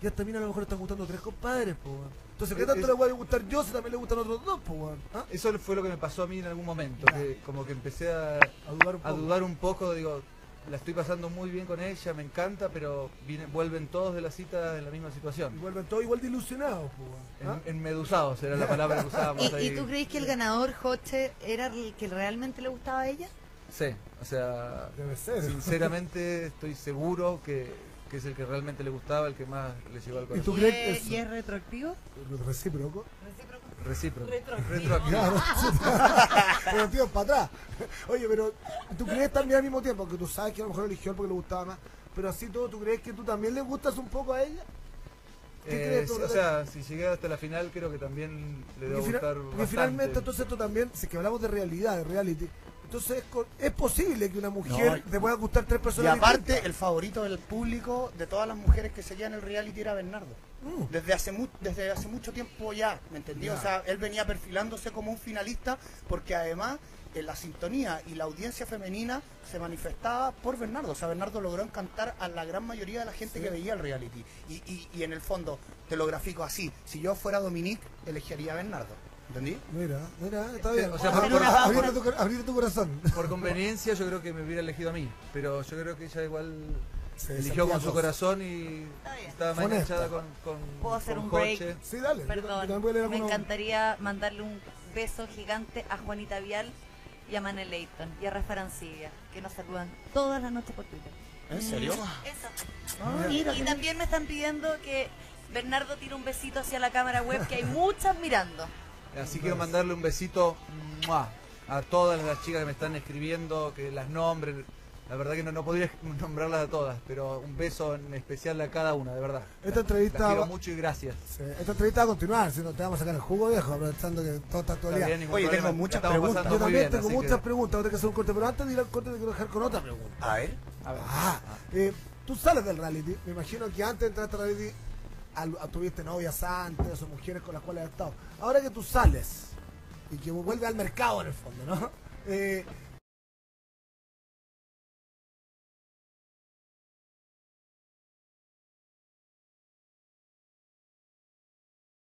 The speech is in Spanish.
y a esta mina a lo mejor le están gustando 3 compadres, po, weón. Entonces, ¿qué tanto le puede gustar yo si también le gustan otros 2, po, weón? ¿Ah? Eso fue lo que me pasó a mí en algún momento, que como que empecé a dudar un poco, digo, la estoy pasando muy bien con ella, me encanta, pero vuelven todos de la cita en la misma situación. Y vuelven todos igual de ilusionados, po, weón. ¿Ah? Enmedusados era la palabra que usábamos ahí. ¿Y tú crees que el ganador, Joche, era el que realmente le gustaba a ella? Sí, o sea, debe ser. Sinceramente estoy seguro que es el que realmente le gustaba, el que más le llegó al corazón. ¿Y tú crees que ¿Y es retroactivo? ¿Recíproco? Recíproco. Retroactivo. Claro. Pero tío, para atrás. Oye, pero tú crees también al mismo tiempo, que tú sabes que a lo mejor eligió porque le gustaba más, pero así todo, ¿tú crees que tú también le gustas un poco a ella? ¿Qué crees tú? O sea, si llegué hasta la final, creo que también le debo gustar porque finalmente, entonces esto también, si es que hablamos de realidad, de reality, entonces es posible que una mujer te pueda gustar 3 personas. Y aparte, distintas. el favorito del público, de todas las mujeres que seguían el reality, era Bernardo. Desde hace mucho tiempo ya, ¿me entendí? O sea, él venía perfilándose como un finalista porque además la sintonía y la audiencia femenina se manifestaba por Bernardo. O sea, Bernardo logró encantar a la gran mayoría de la gente que veía el reality. Y en el fondo, te lo grafico así. Si yo fuera Dominique, elegiría a Bernardo. ¿Entendí? Mira, está bien. O sea, abrir tu corazón. Por conveniencia yo creo que me hubiera elegido a mí, pero yo creo que ella igual Se eligió con sentía su corazón y estaba más enganchada con ¿Puedo hacer con un break? Joche. Sí, dale. Perdón, me encantaría mandarle un beso gigante a Juanita Vial y a Manel Leighton y a Rafa Arancibia, que nos saludan todas las noches por Twitter. ¿En serio? Eso. Y también me están pidiendo que Bernardo tire un besito hacia la cámara web, que hay muchas mirando. Así quiero mandarle un besito ¡mua! A todas las chicas que me están escribiendo, que las nombren. La verdad que no podría nombrarlas a todas, pero un beso en especial a cada una, de verdad. Esta entrevista las quiero mucho y gracias. Sí, esta entrevista va a continuar, si no te vamos a sacar el jugo, viejo, aprovechando que todo está actualidad. Oye, tengo muchas preguntas. Yo también tengo muchas preguntas, voy a tener que hacer un corte, pero antes de ir al corte te quiero dejar con otra pregunta. A ver. Tú sales del reality, me imagino que antes de entrar al reality tuviste novias antes o mujeres con las cuales has estado. Ahora que tú sales y que vuelves al mercado en el fondo, ¿no?